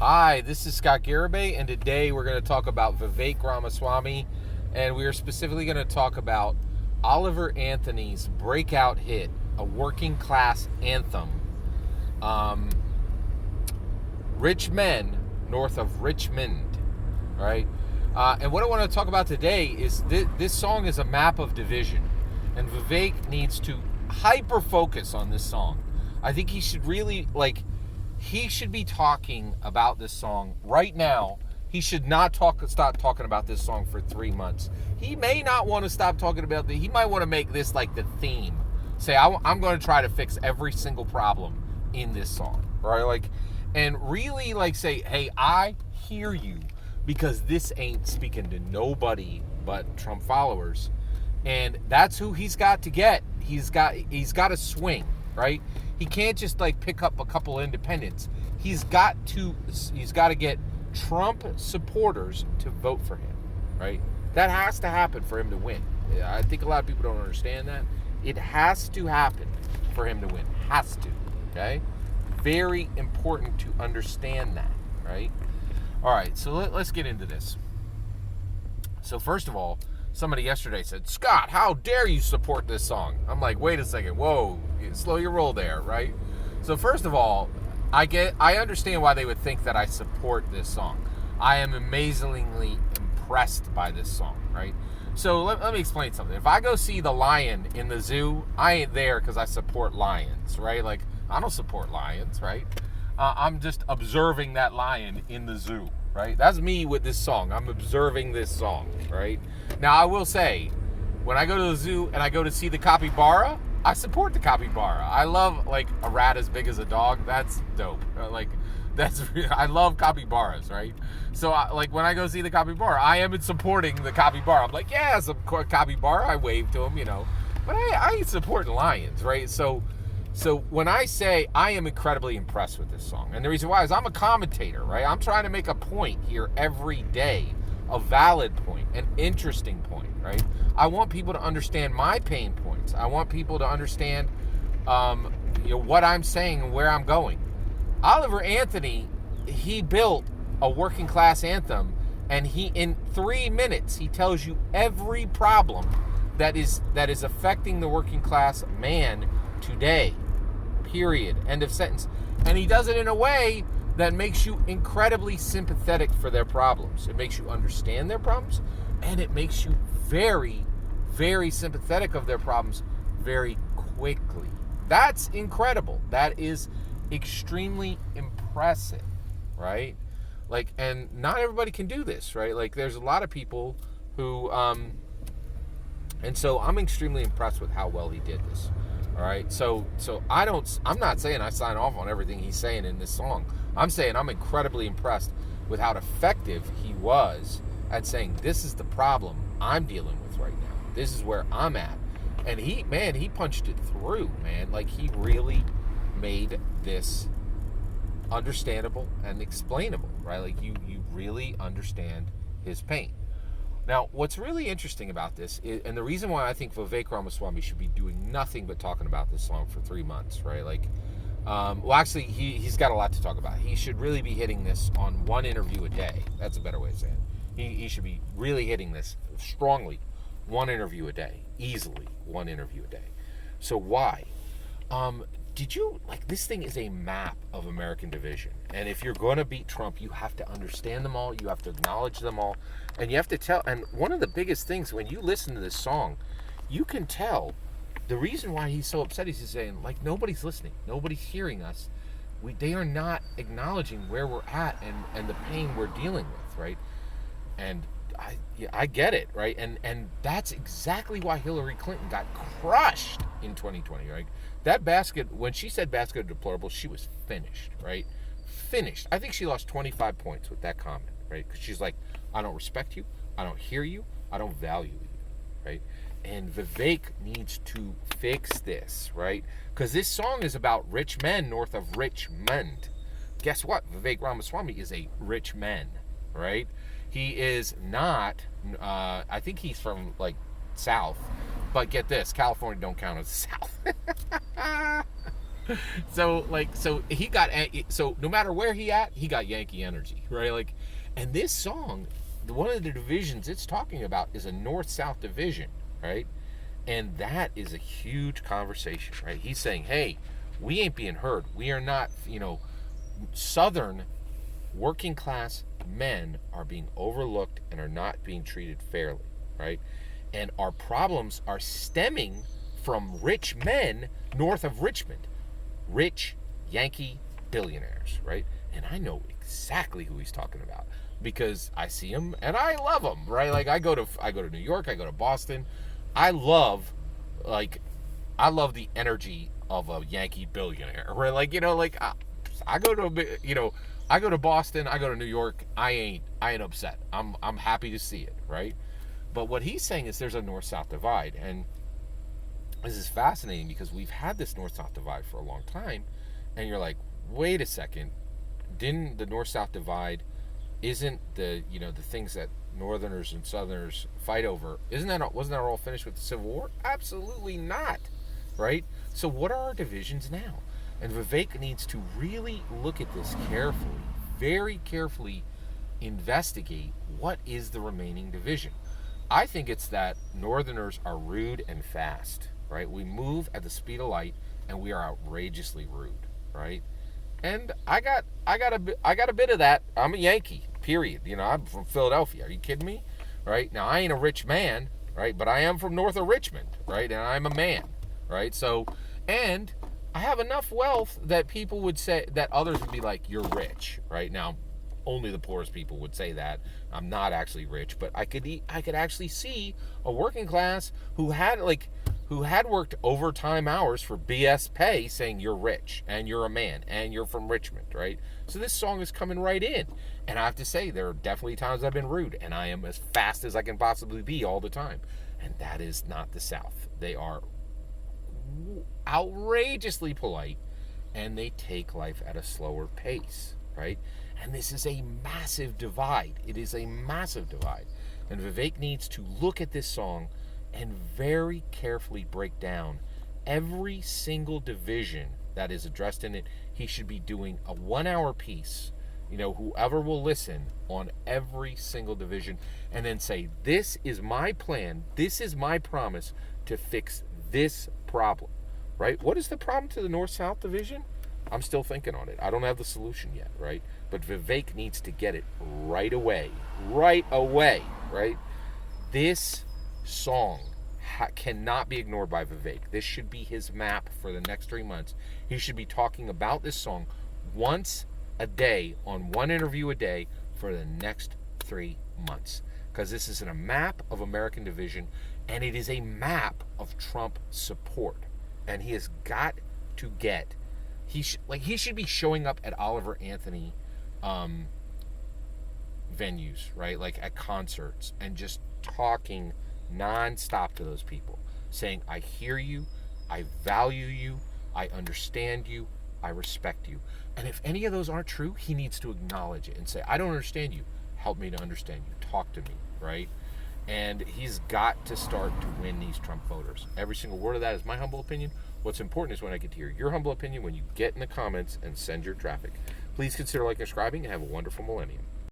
Hi, this is Scott Garibay, and today we're going to talk about Vivek Ramaswamy, and we are specifically going to talk about Oliver Anthony's breakout hit, a working class anthem, um, Rich Men, north of Richmond, right? And what I want to talk about today is this song is a map of division, and Vivek needs to hyper focus on this song. I think he should really, he should be talking about this song right now. He should not stop talking about this song for 3 months. He may not want to stop talking about it. He might want to make this like the theme. Say, I'm going to try to fix every single problem in this song, right? And really say, hey, I hear you, because this ain't speaking to nobody but Trump followers. And that's who he's got to get. He's got to swing, right? He can't just pick up a couple independents. He's got to get Trump supporters to vote for him, right? That has to happen for him to win. I think a lot of people don't understand that. It has to happen for him to win. Has to, okay? Very important to understand that, right? All right, so let's get into this. So first of all, somebody yesterday said, Scott, how dare you support this song? I'm like, wait a second, whoa, slow your roll there, right? So first of all, I understand why they would think that I support this song. I am amazingly impressed by this song, right? So let me explain something. If I go see the lion in the zoo, I ain't there because I support lions, right? I don't support lions, right? I'm just observing that lion in the zoo, right? That's me with this song. I'm observing this song, right? Now, I will say, when I go to the zoo and I go to see the capybara, I support the capybara. I love, a rat as big as a dog. That's dope. I love capybaras, right? So, when I go see the capybara, I am supporting the capybara. I'm like, yeah, it's a capybara. I wave to him, But I ain't supporting lions, right? So when I say I am incredibly impressed with this song, and the reason why is I'm a commentator, right? I'm trying to make a point here every day, a valid point, an interesting point, right? I want people to understand my pain points. I want people to understand, what I'm saying and where I'm going. Oliver Anthony, he built a working class anthem, and in 3 minutes he tells you every problem that is affecting the working class man today. Period. End of sentence. And he does it in a way that makes you incredibly sympathetic for their problems. It makes you understand their problems, and it makes you very, very sympathetic of their problems very quickly. That's incredible. That is extremely impressive, right? And not everybody can do this, right? There's a lot of people who, and so I'm extremely impressed with how well he did this. All right, so I'm not saying I sign off on everything he's saying in this song. I'm saying I'm incredibly impressed with how effective he was at saying, this is the problem I'm dealing with right now. This is where I'm at. And he punched it through, man. He really made this understandable and explainable, right? You really understand his pain. Now, what's really interesting about this is, and the reason why I think Vivek Ramaswamy should be doing nothing but talking about this song for 3 months, right? Actually, he's got a lot to talk about. He should really be hitting this on one interview a day. That's a better way of saying it. He should be really hitting this strongly, one interview a day, easily one interview a day. So why? This thing is a map of American division. And if you're going to beat Trump, you have to understand them all. You have to acknowledge them all. And you have to tell. And one of the biggest things, when you listen to this song, you can tell the reason why he's so upset is he's saying, nobody's listening. Nobody's hearing us. They are not acknowledging where we're at and the pain we're dealing with, right? And I get it, right? And that's exactly why Hillary Clinton got crushed in 2020, right? That basket, when she said basket of deplorables, she was finished, right? Finished. I think she lost 25 points with that comment, right? Because she's like, I don't respect you, I don't hear you, I don't value you, right? And Vivek needs to fix this, right? Because this song is about rich men north of Richmond. Guess what? Vivek Ramaswamy is a rich man, right? He is not, I think he's from, South. But get this, California don't count as South. So he got, so no matter where he at, he got Yankee energy, right? Like, and this song, one of the divisions it's talking about is a North-South division, right? And that is a huge conversation, right? He's saying, hey, we ain't being heard. We are not, Southern working class men are being overlooked and are not being treated fairly, right? And our problems are stemming from rich men north of Richmond, rich Yankee billionaires, right? And I know exactly who he's talking about because I see him and I love him, right? Like I go to New York, I go to Boston. I love like I love the energy of a Yankee billionaire, right? Like I go to I go to Boston, I go to New York. I ain't upset. I'm happy to see it, right? But what he's saying is there's a north-south divide, and this is fascinating because we've had this north-south divide for a long time, and you're like, wait a second, didn't the north-south divide isn't the the things that Northerners and Southerners fight over? Wasn't that all finished with the Civil War? Absolutely not, right? So what are our divisions now? And Vivek needs to really look at this carefully, very carefully investigate what is the remaining division. I think it's that Northerners are rude and fast, right? We move at the speed of light and we are outrageously rude, right? And I got a bit of that. I'm a Yankee, period. I'm from Philadelphia. Are you kidding me? Right? Now I ain't a rich man, right? But I am from north of Richmond, right? And I'm a man, right? So, and I have enough wealth that people would say that others would be like, "You're rich," right? Now, only the poorest people would say that. I'm not actually rich, but I could actually see a working class who had worked overtime hours for BS pay saying you're rich and you're a man and you're from Richmond, right? So this song is coming right in. And I have to say, there are definitely times I've been rude and I am as fast as I can possibly be all the time. And that is not the South. They are outrageously polite and they take life at a slower pace, right? And this is a massive divide. It is a massive divide. And Vivek needs to look at this song and very carefully break down every single division that is addressed in it. He should be doing a 1-hour piece, whoever will listen, on every single division, and then say, this is my plan, this is my promise to fix this problem, right? What is the problem to the North-South division? I'm still thinking on it. I don't have the solution yet, right? But Vivek needs to get it right away, right? This song cannot be ignored by Vivek. This should be his map for the next 3 months. He should be talking about this song once a day, on one interview a day, for the next 3 months. Because this is a map of American division, and it is a map of Trump support. And he has got to get... He should be showing up at Oliver Anthony venues, right? Like at concerts, and just talking non-stop to those people, saying, I hear you, I value you, I understand you, I respect you. And if any of those aren't true, he needs to acknowledge it and say, I don't understand you, help me to understand you, talk to me, right? And he's got to start to win these Trump voters. Every single word of that is my humble opinion. What's important is when I get to hear your humble opinion when you get in the comments and send your traffic. Please consider liking and subscribing and have a wonderful millennium.